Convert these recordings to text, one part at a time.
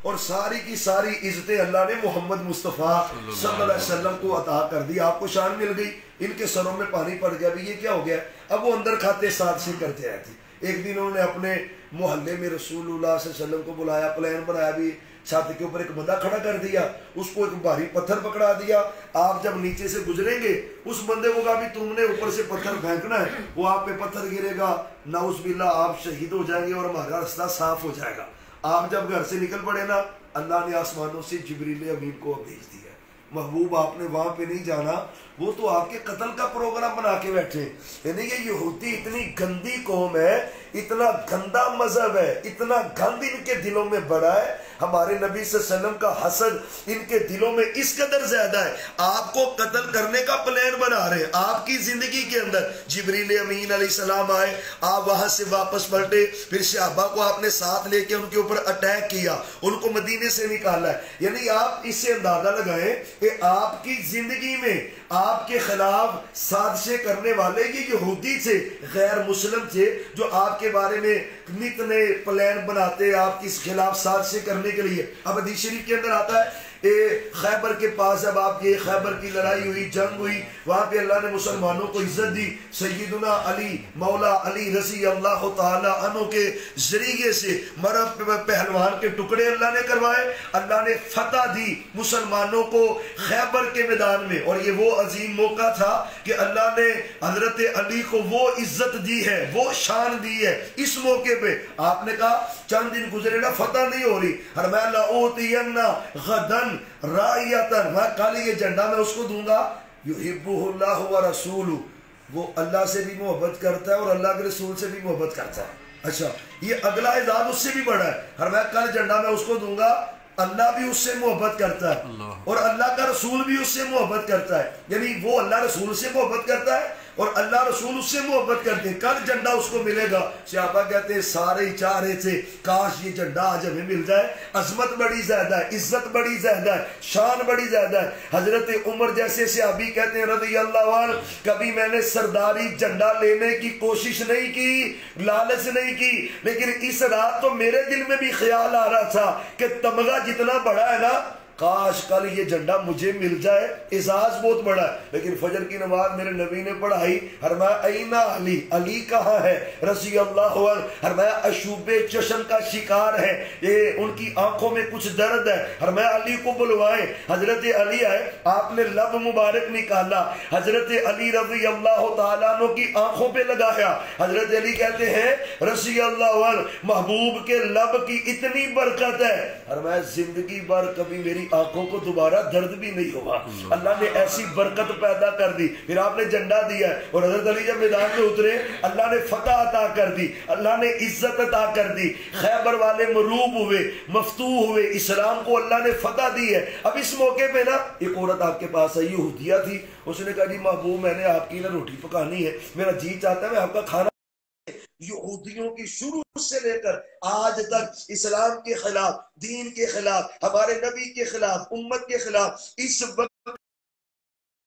اور ساری کی ساری عزتیں اللہ نے محمد مصطفیٰ صلی اللہ علیہ وسلم کو عطا کر دی. آپ کو شان مل گئی. ان کے سروں میں پانی پڑ گیا. بھی یہ کیا ہو گیا؟ اب وہ اندر کھاتے سازشیں کرتے آئے تھے. ایک دن انہوں نے اپنے محلے میں رسول اللہ صلی اللہ علیہ وسلم کو بلایا, پلان بنایا, بھی چھت کے اوپر ایک بندہ کھڑا کر دیا, اس کو ایک بھاری پتھر پکڑا دیا. آپ جب نیچے سے گزریں گے اس بندے کو کہا بھی تم نے اوپر سے پتھر پھینکنا ہے, وہ آپ پہ پتھر گرے گا, نعوذ باللہ آپ شہید ہو جائیں گے اور ہمارا راستہ صاف ہو جائے گا. آپ جب گھر سے نکل پڑے نا, اللہ نے آسمانوں سے جبریل امین کو بھیج دیا. محبوب آپ نے وہاں پہ نہیں جانا, وہ تو آپ کے قتل کا پروگرام بنا کے بیٹھے. یعنی یہ یہودی اتنی گندی قوم ہے, اتنا گندا مذہب ہے, اتنا گند ان کے دلوں میں بڑا ہے. ہمارے نبی صلی اللہ علیہ وسلم کا حسد ان کے دلوں میں اس قدر زیادہ ہے, آپ کو قتل کرنے کا پلان بنا رہے ہیں. آپ کی زندگی کے اندر جبریل امین علیہ السلام آئے, آپ وہاں سے واپس پلٹے, پھر صحابہ کو آپ نے ساتھ لے کے ان کے اوپر اٹیک کیا, ان کو مدینے سے نکالا ہے. یعنی آپ اس سے اندازہ لگائیں کہ آپ کی زندگی میں آپ کے خلاف سازشیں کرنے والے یہ یہودی تھے, غیر مسلم تھے, جو آپ کے بارے میں نت نئے پلان بناتے آپ کے خلاف سازشیں کرنے کے لیے. اب حدیث شریف کے اندر آتا ہے خیبر کے پاس جب آپ کی خیبر کی لڑائی ہوئی, جنگ ہوئی, وہاں پہ اللہ نے مسلمانوں کو عزت دی. سیدنا علی مولا علی رضی اللہ تعالی عنہ کے ذریعے سے مرد پہلوان کے ٹکڑے اللہ نے کروائے. اللہ نے فتح دی مسلمانوں کو خیبر کے میدان میں, اور یہ وہ عظیم موقع تھا کہ اللہ نے حضرت علی کو وہ عزت دی ہے, وہ شان دی ہے. اس موقع پہ آپ نے کہا چند دن گزرے نا, فتح نہیں ہو رہی, فرمایا لأوتین غدن رائیتن, میں کل یہ جھنڈا میں اس کو دوں گا, یحبہ اللہ ورسولہ, وہ اللہ سے بھی محبت کرتا ہے اور اللہ کے رسول سے بھی محبت کرتا ہے. اچھا, یہ اگلا اعزاز اس سے بھی بڑا ہے. فرمایا کل جھنڈا میں اس کو دوں گا, اللہ بھی اس سے محبت کرتا ہے اور اللہ کا رسول بھی اس سے محبت کرتا ہے. یعنی وہ اللہ رسول سے محبت کرتا ہے اور اللہ رسول اس سے محبت کرتے ہیں. کل جھنڈا اس کو ملے گا. صحابہ کہتے ہیں سارے ہی چاہ رہے تھے کاش یہ جھنڈا آج ہمیں مل جائے. عظمت بڑی زیادہ ہے, عزت بڑی زیادہ ہے, شان بڑی زیادہ ہے. حضرت عمر جیسے صحابی کہتے ہیں رضی اللہ عنہ, کبھی میں نے سرداری جھنڈا لینے کی کوشش نہیں کی, لالچ نہیں کی, لیکن اس رات تو میرے دل میں بھی خیال آ رہا تھا کہ تمغہ جتنا بڑا ہے نا, کاش کل یہ جھنڈا مجھے مل جائے. اعزاز بہت بڑا ہے. لیکن فجر کی نماز میرے نبی نے پڑھائی, فرمایا اینا علی, علی کہاں ہے رضی اللہ عنہ, فرمایا اشوب چشم کا شکار ہے, یہ ان کی آنکھوں میں کچھ درد ہے, فرمایا علی کو بلوائیں. حضرت علی آئے, آپ نے لب مبارک نکالا, حضرت علی رضی اللہ تعالیٰ عنہ کی آنکھوں پہ لگایا. حضرت علی کہتے ہیں رضی اللہ عنہ, محبوب کے لب کی اتنی برکت ہے, فرمایا زندگی بھر کبھی میری آنکھوں کو دوبارہ درد بھی نہیں ہوا. اللہ نے ایسی برکت پیدا کر دی. پھر آپ نے جھنڈا دیا اور حضرت علی جب میدان میں اترے, اللہ نے فتح عطا کر دی, اللہ نے عزت عطا کر دی. خیبر والے مروب ہوئے, مفتوح ہوئے, اسلام کو اللہ نے فتح دی ہے. اب اس موقع پہ نا ایک عورت آپ کے پاس آئی, یہودیہ تھی. اس نے کہا جی محبوب میں نے آپ کی نا روٹی پکانی ہے, میرا جی چاہتا ہے میں آپ کا کھانا. یہودیوں کی شروع سے لے کر آج تک اسلام کے خلاف, دین کے خلاف, ہمارے نبی کے خلاف, امت کے خلاف, اس وقت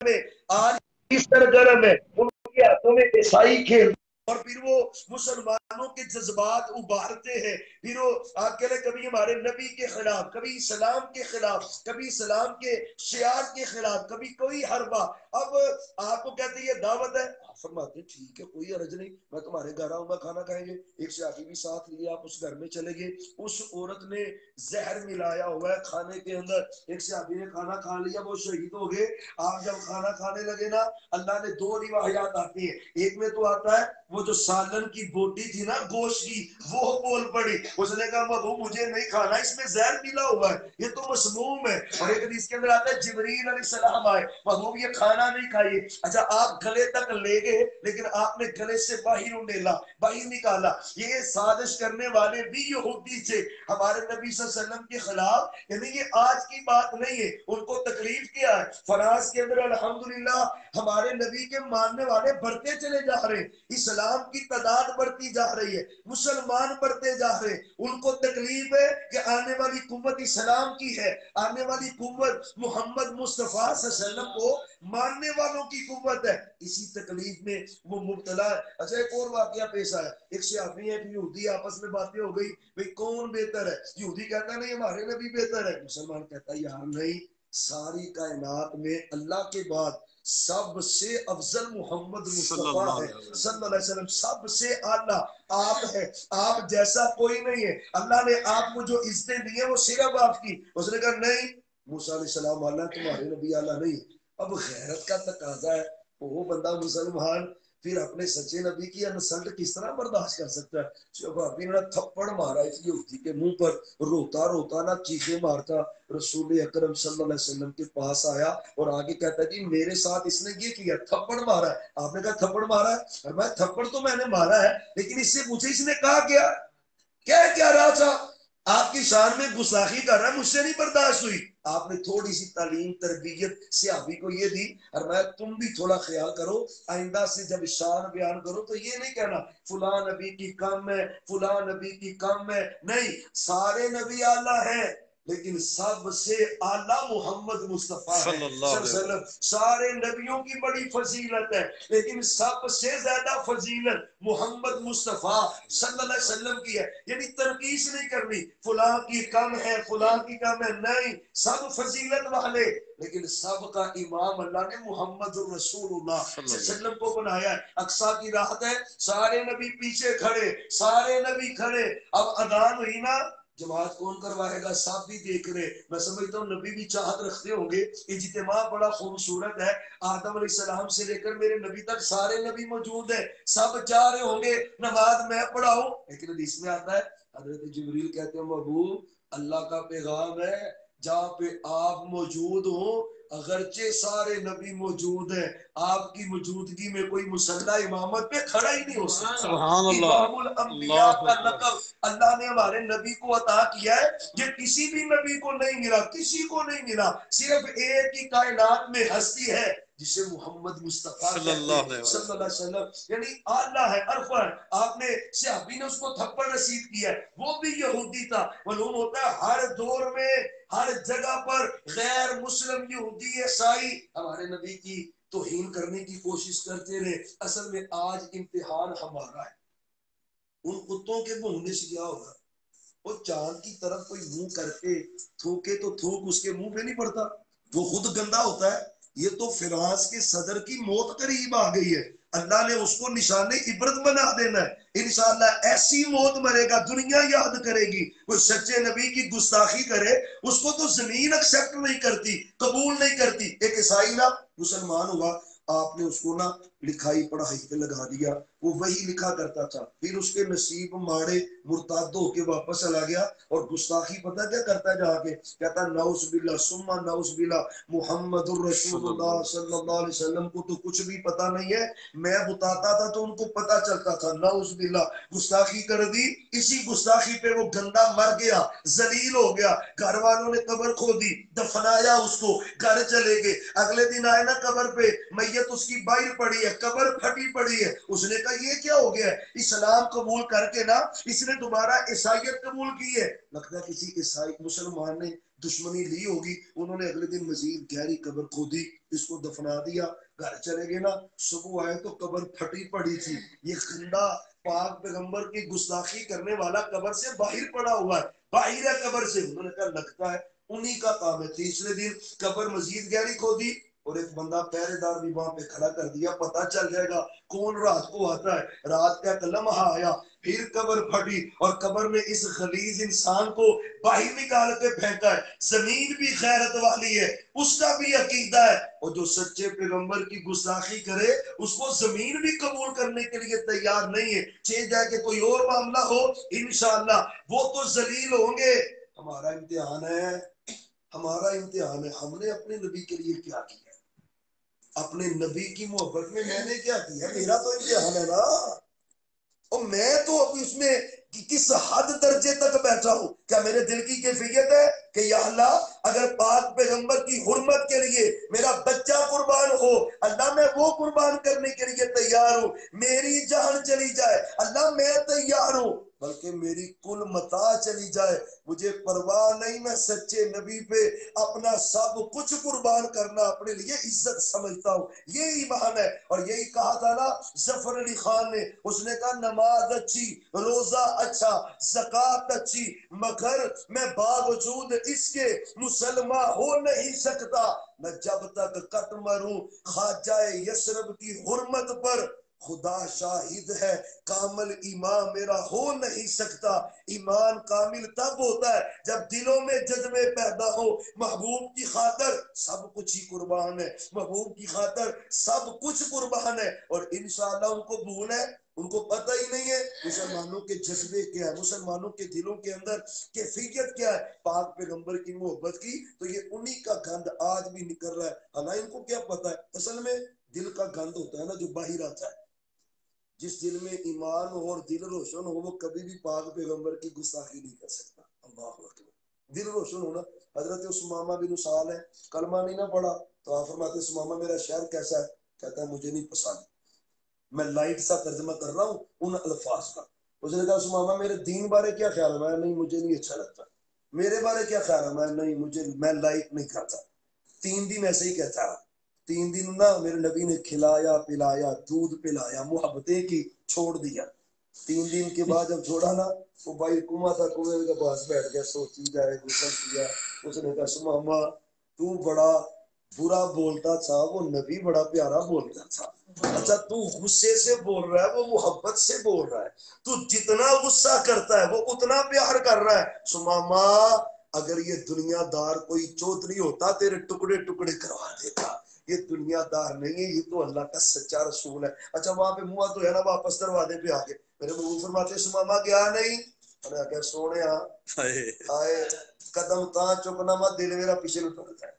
میں آج اس سرگرم ہے. ان کے ہاتھوں میں عیسائی کھیل, اور پھر وہ مسلمانوں کے جذبات ابھارتے ہیں. پھر وہ آپ کہہ رہے کبھی ہمارے نبی کے خلاف, کبھی اسلام کے خلاف, کبھی اسلام کے شعار کے خلاف, کبھی کوئی حربہ. اب آپ کو کہتے ہیں یہ دعوت ہے, فرماتے ٹھیک ہے کوئی عرض نہیں, میں تمہارے گھر آؤں گا, کھانا کھائیں گے. ایک صحابی بھی ساتھ لیے, آپ اس گھر میں چلے گئے. اس عورت نے زہر ملایا ہوا ہے کھانے کے اندر. ایک صحابی نے کھانا کھا لیا, وہ شہید ہو گئے. آپ جب کھانا کھانے لگے نا, اللہ نے دو روایات آتی ہیں. ایک میں تو آتا ہے وہ جو سالن کی بوٹی تھی نا گوشت کی, وہ بول پڑی. اس نے کہا محبوب مجھے نہیں کھانا, اس میں زہر ملا ہوا ہے, یہ تو مسموم ہے. اور ایک حدیث کے اندر آتا ہے جبریل علیہ السلام آئے, محبوب یہ کھانا نہیں کھائیے. اچھا آپ گلے تک لے گئے, لیکن آپ نے گلے سے باہر انڈیلا, باہر نکالا. یہ سازش کرنے والے بھی یہودی تھے ہمارے نبی صلی اللہ علیہ وسلم کے خلاف. یعنی یہ آج کی بات نہیں ہے. ان کو تکلیف کیا ہے, فرانس کے اندر الحمدللہ ہمارے نبی کے ماننے والے بڑھتے چلے جا رہے ہیں, اسلام کی تعداد بڑھتی جا رہی ہے، مسلمان بڑھتے جا رہے ہیں، ان کو تکلیف ہے کہ آنے والی قوت اسلام کی ہے، آنے والی قوت محمد مصطفیٰ صلی اللہ علیہ وسلم کو ماننے والوں کی قوت ہے، اسی تکلیف میں وہ مبتلا ہے۔ اچھا ایک اور واقعہ پیش آیا، ایک صحابی ہے، یہودی، آپس میں باتیں ہو گئی بھئی کون بہتر ہے، یہودی کہتا ہے نہیں ہمارے نبی بہتر ہے، مسلمان کہتا ہے یار نہیں، ساری کائنات میں اللہ کے بعد سب سے افضل محمد مصطفیٰ ہے صلی اللہ علیہ وسلم، سب سے اعلیٰ آپ ہے، آپ جیسا کوئی نہیں ہے، اللہ نے آپ کو جو عزتیں دی ہیں وہ صرف آپ کی۔ اس نے کہا نہیں موسیٰ علیہ السلام اعلیٰ، تمہارے نبی اعلیٰ نہیں۔ اب غیرت کا تقاضا ہے، وہ بندہ مسلمان پھر اپنے سچے نبی کی انسلٹ کس طرح برداشت کر سکتا ہے؟ جب ابھی نے تھپڑ مارا اس یہودی کے منہ پر، روتا روتا نہ چیخے مارتا رسول اکرم صلی اللہ علیہ وسلم کے پاس آیا اور آگے کہتا ہے جی میرے ساتھ اس نے یہ کیا، تھپڑ مارا ہے۔ آپ نے کہا تھپڑ مارا ہے؟ اور میں تھپڑ تو میں نے مارا ہے، لیکن اس سے پوچھے اس نے کہا کیا رہا تھا؟ آپ کی شان میں گستاخی کر رہا ہے، مجھ سے نہیں برداشت ہوئی۔ آپ نے تھوڑی سی تعلیم تربیت صحابی کو یہ دی، اور میں تم بھی تھوڑا خیال کرو، آئندہ سے جب شان بیان کرو تو یہ نہیں کہنا فلاں نبی کی کم ہے، فلاں نبی کی کم ہے، نہیں، سارے نبی اعلیٰ ہیں لیکن سب سے اعلیٰ محمد مصطفیٰ ہے صلی اللہ علیہ وسلم۔ سارے نبیوں کی بڑی فضیلت ہے لیکن سب سے زیادہ فضیلت محمد مصطفیٰ صلی اللہ علیہ وسلم کی ہے، یعنی تنقیس نہیں کرنی فلاں کی کم ہے فلاں کی کم ہے، نہیں، سب فضیلت والے، لیکن سب کا امام اللہ نے محمد الرسول اللہ صلی اللہ علیہ وسلم کو بنایا ہے۔ اقصیٰ کی رات ہے، سارے نبی پیچھے کھڑے، سارے نبی کھڑے، اب اذان ہوئی نا، جماعت کون کروائے گا؟ سب بھی دیکھ رہے، میں سمجھتا ہوں نبی بھی چاہت رکھتے ہوں گے، اجتماع بڑا خوبصورت ہے، آدم علیہ السلام سے لے کر میرے نبی تک سارے نبی موجود ہیں، سب چاہ رہے ہوں گے نماز میں پڑھاؤں، لیکن حدیث میں آتا ہے حضرت جبریل کہتے ہیں محبوب اللہ کا پیغام ہے جہاں پہ آپ موجود ہوں اگرچہ سارے نبی موجود ہیں، آپ کی موجودگی میں کوئی مسلح امامت پہ کھڑا ہی نہیں ہو سکتا۔ سبحان اللہ، امام الانبیاء کا لقب اللہ نے ہمارے نبی کو عطا کیا ہے، یہ کسی بھی نبی کو نہیں ملا، کسی کو نہیں ملا، صرف ایک ہی کائنات میں ہستی ہے جسے محمد مصطفیٰ صلی اللہ علیہ وسلم، یعنی اعلیٰ ہے، عرفہ ہے۔ آپ نے صحابی نے اس کو تھپڑ رسید کیا ہے، وہ بھی یہودی تھا، معلوم ہوتا ہے ہر دور میں ہر جگہ پر غیر مسلم یہودی عیسائی ہمارے نبی کی توہین کرنے کی کوشش کرتے رہے۔ اصل میں آج امتحان ہمارا ہے، ان کتوں کے بھوننے سے کیا ہوگا؟ وہ چاند کی طرف کوئی منہ کر کے تھوکے تو تھوک اس کے منہ پہ نہیں پڑتا، وہ خود گندا ہوتا ہے۔ یہ تو فرانس کے صدر کی موت قریب آ گئی ہے، اللہ نے اس کو نشان عبرت بنا دینا ہے، انشاءاللہ ایسی موت مرے گا دنیا یاد کرے گی۔ کوئی سچے نبی کی گستاخی کرے اس کو تو زمین ایکسپٹ نہیں کرتی، قبول نہیں کرتی۔ ایک عیسائی نا مسلمان ہوا، آپ نے اس کو نا لکھائی پڑھائی پہ لگا دیا، وہ وہی لکھا کرتا تھا، پھر اس کے نصیب ماڑے مرتاد ہو کے واپس چلا گیا اور گستاخی پتہ کیا کرتا ہے، جا کے کہتا نعوذ باللہ ثم نعوذ باللہ محمد الرسول اللہ صلی اللہ علیہ وسلم کو تو کچھ بھی پتہ نہیں ہے، میں بتاتا تھا تو ان کو پتہ چلتا تھا، نعوذ باللہ، گستاخی کر دی، اسی گستاخی پہ وہ گندا مر گیا، ذلیل ہو گیا، گھر والوں نے قبر کھودی، دفنایا اس کو، گھر چلے گئے، اگلے دن آئے نا قبر پہ، میت اس کی باہر پڑی ہے، قبر پھٹی پڑی ہے، اس نے کہا یہ کیا ہو گیا ہے؟ اسلام قبول کر کے نا اس نے دوبارہ عیسائیت قبول کی ہے، لگتا ہے کسی عیسائی مسلمان نے دشمنی لی ہوگی، انہوں نے اگلے دن مزید گہری قبر کھودی، اس کو دفنا دیا، گھر چلے گئے نا، صبح آئے تو قبر پھٹی پڑی تھی، یہ خندہ پاک پیغمبر کی گستاخی کرنے والا قبر سے باہر پڑا ہوا ہے، باہر ہے قبر سے، انہوں نے کہا لگتا ہے انہی کا کام ہے۔ تیسرے دن قبر مزید گہری کھودی اور ایک بندہ پہرے دار بھی وہاں پہ کھڑا کر دیا، پتہ چل جائے گا کون رات کو آتا ہے، رات کا ایک لمحہ آیا، پھر قبر پھٹی اور قبر میں اس غلیظ انسان کو باہر نکال کے پھینکا ہے۔ زمین بھی غیرت والی ہے، اس کا بھی عقیدہ ہے، اور جو سچے پیغمبر کی گستاخی کرے اس کو زمین بھی قبول کرنے کے لیے تیار نہیں ہے، چاہے جائے کہ کوئی اور معاملہ ہو، انشاءاللہ وہ تو ذلیل ہوں گے۔ ہمارا امتحان ہے، ہمارا امتحان ہے، ہم نے اپنے نبی کے لیے کیا کیا، اپنے نبی کی محبت میں میں نے کیا کیا، میرا تو امتحان ہے نا، اور میں تو اب اس میں کس حد درجے تک بیٹھا ہوں۔ کیا میرے دل کی کیفیت ہے کہ یا اللہ اگر پاک پیغمبر کی حرمت کے لیے میرا بچہ قربان ہو اللہ میں وہ قربان کرنے کے لیے تیار ہوں، میری جان چلی جائے اللہ میں تیار ہوں، بلکہ میری کل متاع چلی جائے مجھے پرواہ نہیں، میں سچے نبی پہ اپنا سب کچھ قربان کرنا اپنے لیے عزت سمجھتا ہوں۔ یہ ایمان ہے، اور یہی کہا تھا نا ظفر علی خان نے، اس نے کہا نماز اچھی، روزہ اچھا، زکوٰۃ اچھی، مگر میں باوجود اس کے مسلمان ہو نہیں سکتا، میں جب تک کٹ مروں خواجہ یثرب کی حرمت پر خدا شاہد ہے کامل ایمان میرا ہو نہیں سکتا۔ ایمان کامل تب ہوتا ہے جب دلوں میں جذبے پیدا ہو، محبوب کی خاطر سب کچھ ہی قربان ہے، محبوب کی خاطر سب کچھ قربان ہے، اور انشاءاللہ ان کو بھول ہے، ان کو پتہ ہی نہیں ہے مسلمانوں کے جذبے کیا ہے، مسلمانوں کے دلوں کے اندر کیفیت کیا ہے پاک پیغمبر کی محبت کی، تو یہ انہی کا گند آج بھی نکل رہا ہے۔ حالانکہ ان کو کیا پتہ ہے اصل میں دل کا گند ہوتا ہے نا جو باہر آتا ہے، جس دل میں ایمان ہو اور دل روشن ہو وہ کبھی بھی پاک پیغمبر کی گستاخی نہیں کر سکتا۔ اللہ اکبر، دل روشن ہونا۔ حضرت اسمامہ بن سعد ہے، کلمہ نہیں نہ پڑھا تو آپ فرماتے اسمامہ میرا شعر کیسا ہے؟ کہتا ہے مجھے نہیں پسند، میں لائٹ سا ترجمہ کر رہا ہوں ان الفاظ کا۔ اس نے کہا اسمامہ میرے دین بارے کیا خیال ہے؟ میں نہیں، مجھے نہیں اچھا لگتا۔ میرے بارے کیا خیال ہے؟ میں نہیں، میں لائٹ نہیں کرتا۔ 3 دن ایسے ہی کہتا رہا، 3 دن نا میرے نبی نے کھلایا پلایا، دودھ پلایا، محبتیں کی، چھوڑ دیا۔ 3 دن کے بعد جب چھوڑا نا وہ بھائی کنواں تھا، کنویں کے پاس بیٹھ گیا، سوچی جائے، غسل کیا۔ اس نے کہا سماما تو بڑا برا بولتا تھا، وہ نبی بڑا پیارا بولتا تھا، اچھا تو غصے سے بول رہا ہے، وہ محبت سے بول رہا ہے، تو جتنا غصہ کرتا ہے وہ اتنا پیار کر رہا ہے۔ سماما اگر یہ دنیا دار کوئی چودھری ہوتا تیرے ٹکڑے ٹکڑے کروا دیتا، یہ دنیا دار نہیں ہے، یہ تو اللہ کا سچا رسول ہے۔ اچھا وہاں پہ منہ تو ہے نا واپس دروازے پہ آگے میرے محبوب فرماتے سماما گیا نہیں؟ میں نے کہا سونے آئے قدم تاں چکنا مت، دل میرا پیچھے لٹکتا ہے۔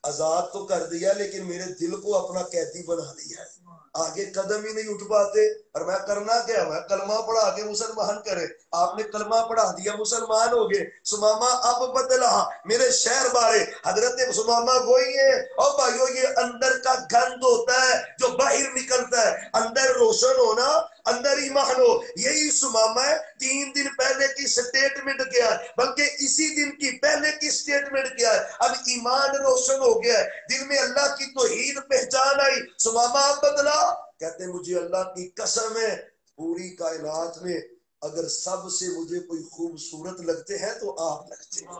آزاد تو کر دیا لیکن میرے دل کو اپنا قیدی بنا دیا ہے، آگے قدم ہی نہیں اٹھ پاتے۔ اور میں کرنا کیا؟ میں کلمہ پڑھا کے مسلمان کرے، آپ نے کلمہ پڑھا دیا مسلمان ہو گئے۔ سمامہ اب بدلا میرے شہر بارے، حضرت سمامہ وہی ہے۔ اور بھائیو یہ اندر کا گند ہوتا ہے جو باہر نکلتا ہے، اندر روشن ہونا، اندر ایمان ہو، یہی سمامہ ہے۔ 3 دن پہلے کی سٹیٹمنٹ کیا ہے؟ بلکہ اسی دن کی پہلے کی سٹیٹمنٹ کیا ہے؟ اب ایمان روشن ہو گیا ہے، دل میں اللہ کی توحید پہچان آئی۔ سمامہ اب بدلا، کہتے ہیں مجھے اللہ کی قسم ہے پوری کائنات میں اگر سب سے مجھے کوئی خوبصورت لگتے ہیں تو آپ لگتے ہیں،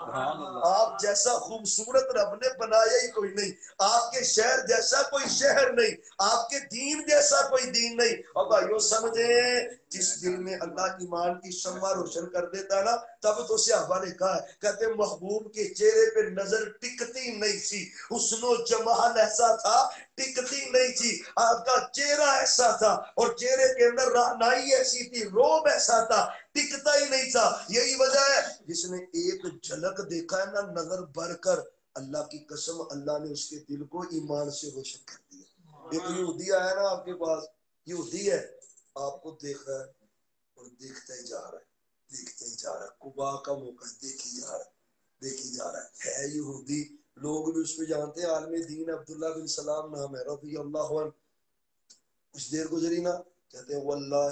آپ جیسا خوبصورت رب نے بنایا ہی کوئی نہیں، آپ کے شہر جیسا کوئی شہر نہیں، آپ کے دین جیسا کوئی دین نہیں۔ اور بھائیو سمجھیں جس دل میں اللہ ایمان کی شمع روشن کر دیتا نا، تب تو صحابہ نے کہا ہے، کہتے محبوب کے چہرے پہ نظر ٹکتی نہیں تھی، حسن و جمال ایسا تھا ٹکتی نہیں تھی، آپ کا چہرہ ایسا تھا اور چہرے کے اندر رہنائی ایسی تھی، روب ایسا تھا، ٹکتا ہی نہیں تھا۔ یہی وجہ ہے جس نے ایک جھلک دیکھا ہے نا نظر بھر کر، اللہ کی قسم اللہ نے اس کے دل کو ایمان سے روشن کر دیا۔ ایک یہودی آیا نا آپ کے پاس، یہودی ہے، آپ کو دیکھ رہا ہے اور دیکھتا ہی جا رہا ہے، دیکھتا ہی جا رہا ہے، قبا کا موقع دیکھی جا رہا ہے، دیکھی جا رہا ہے یہودی، لوگ بھی اس پہ جانتے ہیں، عالم دین عبداللہ بن سلام نام ہے رضی اللہ عنہ۔ کچھ دیر گزری نا، کہتے ہیں واللہ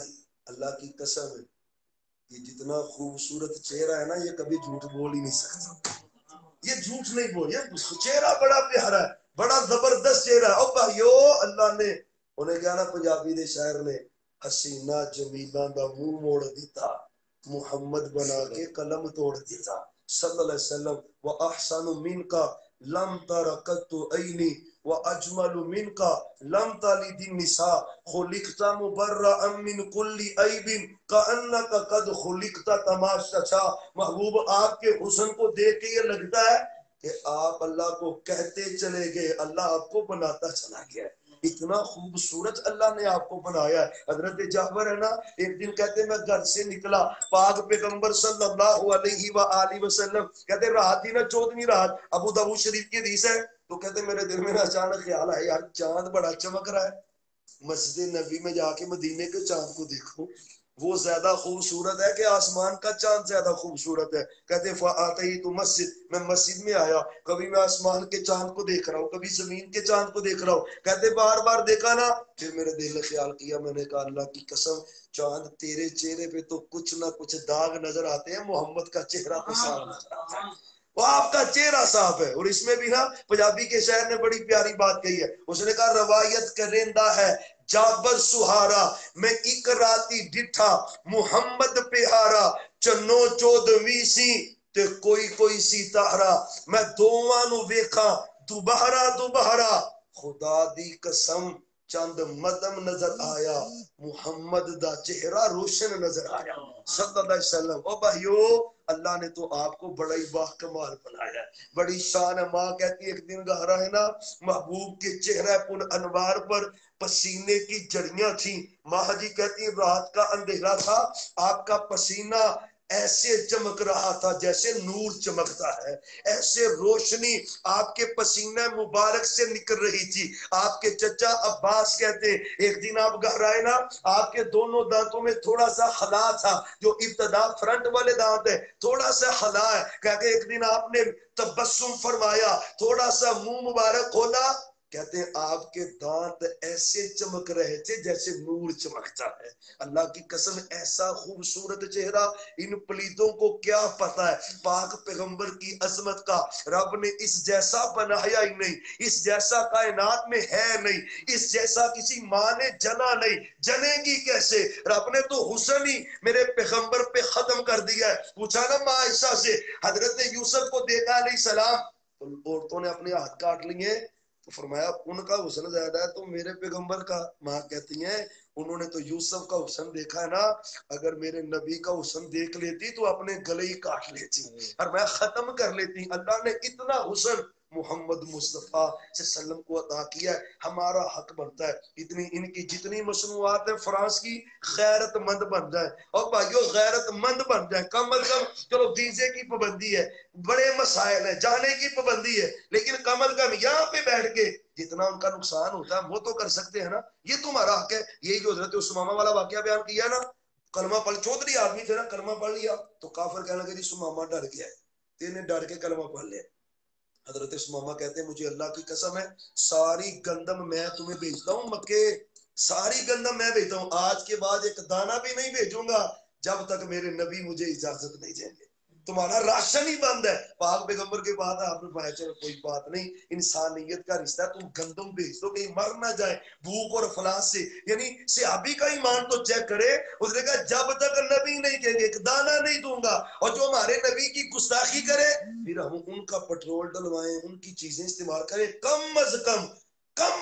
اللہ کی قسم ہے یہ جتنا خوبصورت چہرہ ہے نا یہ کبھی جھوٹ بول ہی نہیں سکتا، یہ جھوٹ نہیں بول، یہ چہرہ بڑا پیارا ہے، بڑا زبردست چہرہ ہے۔ اور بھائیو اللہ نے انہیں کیا نا پنجابی دے شاعر نے حسینہ جمیلہ دا منہ موڑ دیتا، محمد بنا کے قلم توڑ دیتا صلی اللہ علیہ وسلم۔ وَأَحْسَنُ مِنْكَ لَمْ تَرَ قَطُّ عَيْنِي وَأَجْمَلُ مِنْكَ لَمْ تَلِدِ النِّسَاءُ خُلِقْتَ مُبَرَّأً مِنْ كُلِّ عَيْبٍ كَأَنَّكَ قَدْ خُلِقْتَ كَمَا تَشَاءُ۔ محبوب آپ کے حسن کو دیکھ کے یہ لگتا ہے کہ آپ اللہ کو کہتے چلے گئے، اللہ آپ کو بناتا چلا گیا، اتنا خوبصورت اللہ نے آپ کو بنایا ہے۔ حضرت جعفر ہے نا ایک دن کہتے ہیں میں گھر سے نکلا، پاک پیغمبر صلی اللہ علیہ وآلہ وسلم کہتے رات تھی نا 14ویں رات، ابو داؤد شریف کی حدیث ہے، تو کہتے میرے دل میں نا اچانک خیال آیا یار چاند بڑا چمک رہا ہے، مسجد نبی میں جا کے مدینے کے چاند کو دیکھوں، وہ زیادہ خوبصورت ہے کہ آسمان کا چاند زیادہ خوبصورت ہے؟ کہتے فَآتَيْتُ مسجد، میں مسجد میں آیا، کبھی میں آسمان کے چاند کو دیکھ رہا ہوں، کبھی زمین کے چاند کو دیکھ رہا ہوں، کہتے بار بار دیکھا نا، پھر میرے دل نے خیال کیا، میں نے کہا اللہ کی قسم چاند تیرے چہرے پہ تو کچھ نہ کچھ داغ نظر آتے ہیں، محمد کا چہرہ تو صاف نظر آتا ہے، وہ آپ کا چہرہ صاف ہے۔ اور اس میں بھی نا پنجابی کے شاعر نے بڑی پیاری بات کہی ہے، اس نے کہا روایت کرندہ ہے جابر سہارا، میں ایک راتی ڈٹھا محمد پیارا، چنو چودویں سی تے کوئی کوئی سی تارا، میں دوواں نو ویکھاں دوبارہ دوبارہ، خدا دی قسم چند مدم نظر آیا، محمد دا چہرہ روشن نظر آیا صلی اللہ علیہ وسلم۔ او بھائیو، اللہ نے تو آپ کو بڑا ہی باکمال بنایا ہے، بڑی شان ہے۔ ماں کہتی ایک دن گہرا ہے نا، محبوب کے چہرہ پر انوار پر پسینے کی جڑیاں تھیں۔ ماں جی کہتی ہیں رات کا اندھیرا تھا، آپ کا پسینہ ایسے چمک رہا تھا جیسے نور چمکتا ہے، ایسے روشنی آپ کے پسینہ مبارک سے نکل رہی تھی۔ آپ کے چچا عباس کہتے ہیں ایک دن آپ گھر آئے نا، آپ کے دونوں دانتوں میں تھوڑا سا خلا تھا، جو ابتدا فرنٹ والے دانت ہے تھوڑا سا خلا ہے، کہتے ایک دن آپ نے تبسم فرمایا، تھوڑا سا منہ مبارک کھولا، کہتے ہیں آپ کے دانت ایسے چمک رہے تھے جیسے نور چمکتا ہے۔ اللہ کی قسم ایسا خوبصورت چہرہ ان پلیتوں کو کیا پتا ہے پاک پیغمبر کی عظمت کا۔ رب نے اس جیسا بنایا ہی نہیں، اس جیسا کائنات میں ہے نہیں، اس جیسا کسی ماں نے جنا نہیں، جنے گی کیسے؟ رب نے تو حسن ہی میرے پیغمبر پہ ختم کر دیا ہے۔ پوچھا نا ماں عائشہ سے، حضرت یوسف کو دیکھا علیہ السلام، عورتوں نے اپنے ہاتھ کاٹ لیے، تو فرمایا ان کا حسن زیادہ ہے تو میرے پیغمبر کا؟ ماں کہتی ہیں انہوں نے تو یوسف کا حسن دیکھا ہے نا، اگر میرے نبی کا حسن دیکھ لیتی تو اپنے گلے ہی کاٹ لیتی اور میں ختم کر لیتی۔ اللہ نے اتنا حسن محمد مصطفیٰ صلی اللہ علیہ وسلم کو عطا کیا ہے، ہمارا حق بنتا ہے اتنی ان کی جتنی مصنوعات ہیں فرانس کی، غیرت مند بن جائیں، اور بھائیو غیرت مند بن جائیں، کم از کم چلو ویزے کی پابندی ہے، بڑے مسائل ہیں، جانے کی پابندی ہے، لیکن کم از کم یہاں پہ بیٹھ کے جتنا ان کا نقصان ہوتا ہے وہ تو کر سکتے ہیں نا، یہ تمہارا حق ہے۔ یہی جو حضرت سمامہ والا واقعہ بیان کیا نا، کلمہ پڑھ، چودھری آدمی تھے نا، کلمہ پڑھ لیا تو کافر کہنے لگے جی سمامہ ڈر گیا ہے، تینے ڈر کے کلمہ پڑھ لیا۔ حضرت سمامہ کہتے ہیں مجھے اللہ کی قسم ہے ساری گندم میں تمہیں بھیجتا ہوں مکے، ساری گندم میں بھیجتا ہوں، آج کے بعد ایک دانہ بھی نہیں بھیجوں گا جب تک میرے نبی مجھے اجازت نہیں دیں گے، تمہارا راشن ہی بند ہے۔ پاک پیغمبر کے بعد آپ نے پایا چلو کوئی بات نہیں، انسانیت کا رشتہ ہے، تم گندم بھیج دو کہیں مر نہ جائے بھوک اور افلاس سے۔ یعنی صحابی کا ایمان تو چیک کرے، اس نے کہا جب تک نبی نہیں کہیں گے ایک دانہ نہیں دوں گا، اور جو ہمارے نبی کی گستاخی کرے پھر ہم ان کا پٹرول ڈلوائیں، ان کی چیزیں استعمال کریں، کم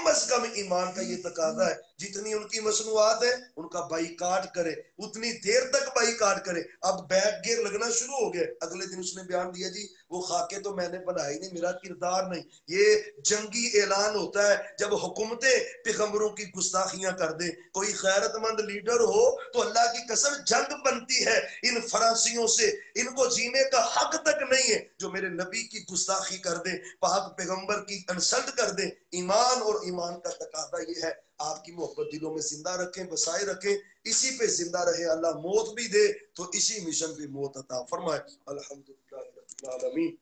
از کم ایمان کا یہ تقاضا ہے، جتنی ان کی مصنوعات ہیں ان کا بائیکاٹ کرے، اتنی دیر تک بائیکاٹ کرے۔ اب بیک گیئر لگنا شروع ہو گیا، اگلے دن اس نے بیان دیا جی وہ خاکے تو میں نے بنائی نہیں، میرا کردار نہیں۔ یہ جنگی اعلان ہوتا ہے جب حکومتیں پیغمبروں کی گستاخیاں کر دیں، کوئی غیرت مند لیڈر ہو تو اللہ کی قسم جنگ بنتی ہے ان فرانسیوں سے، ان کو جینے کا حق تک نہیں ہے جو میرے نبی کی گستاخی کر دیں، پاک پیغمبر کی انسلٹ کر دیں۔ ایمان اور ایمان کا تقاضا یہ ہے آپ کی محبت دلوں میں زندہ رکھیں، بسائے رکھیں، اسی پہ زندہ رہے، اللہ موت بھی دے تو اسی مشن پہ موت عطا فرمائے۔ الحمدللہ رب العالمین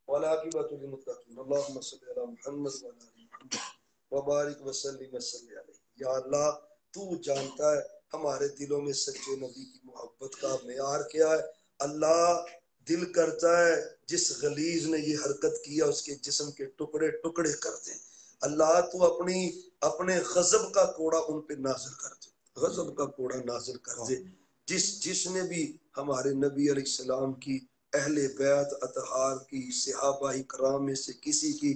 والعاقبۃ للمتقین، اللهم صل علی محمد وعلی آل محمد وبارک وسلم وصلی علیہ۔ یا اللہ تو جانتا ہے ہمارے دلوں میں سچے نبی کی محبت کا معیار کیا ہے۔ اللہ دل کرتا ہے جس غلیظ نے یہ حرکت کیا اس کے جسم کے ٹکڑے ٹکڑے کر دیں۔ اللہ تو اپنے غضب کا کوڑا ان پہ نازل کر دے، غضب کا کوڑا نازل کر دے۔ جس نے بھی ہمارے نبی علیہ السلام کی، اہل بیت اطہار کی، صحابہ کرام میں سے کسی کی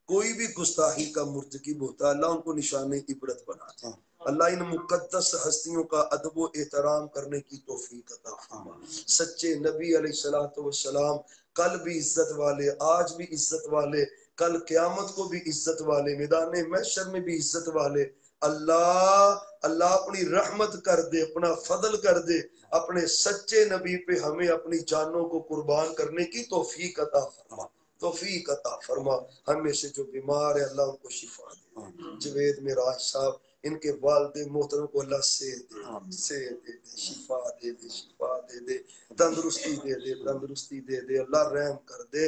کوئی بھی گستاخی کا مرتکب ہوتا ہے، اللہ ان کو نشان عبرت بناتا ہے۔ اللہ ان مقدس ہستیوں کا ادب و احترام کرنے کی توفیق عطا فرما۔ سچے نبی علیہ السلام کل بھی عزت والے، آج بھی عزت والے، کل قیامت کو بھی عزت والے، میدان محشر میں بھی عزت والے۔ اللہ اپنی رحمت کر دے، اپنا فضل کر دے، اپنے سچے نبی پہ ہمیں اپنی جانوں کو قربان کرنے کی توفیق عطا فرما، توفیق عطا فرما۔ ہم میں سے جو بیمار ہے اللہ ان کو شفا دے۔ جوید میراج صاحب ان کے والد محترم کو اللہ صحت دے دے، شفا دے دے، شفا دے دے، تندرستی دے دے، تندرستی دے دے، اللہ رحم کر دے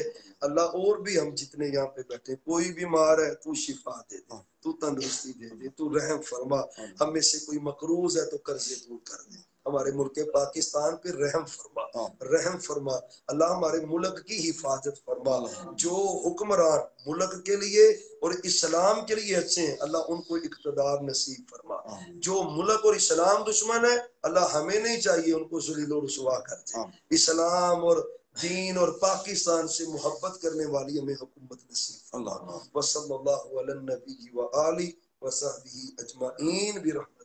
اللہ۔ اور بھی ہم جتنے یہاں پہ بیٹھے کوئی بیمار ہے تو شفا دے دے، تو تندرستی دے دے، تو رحم فرما، ہم میں سے کوئی مقروض ہے تو قرضے دور کر دے، ہمارے ملک پاکستان پہ رحم فرما، رحم فرما اللہ، ہمارے ملک کی حفاظت فرما، جو حکمران ملک کے لیے اور اسلام کے لیے اچھے ہیں اللہ ان کو اقتدار نصیب فرما، جو ملک اور اسلام دشمن ہے اللہ ہمیں نہیں چاہیے ان کو ذلیل و رسوا کر دے، اسلام اور دین اور پاکستان سے محبت کرنے والی ہمیں حکومت نصیب فرما، وصلی اللہ علی النبی و آلہ وصحبہ اجمعین برحمتک۔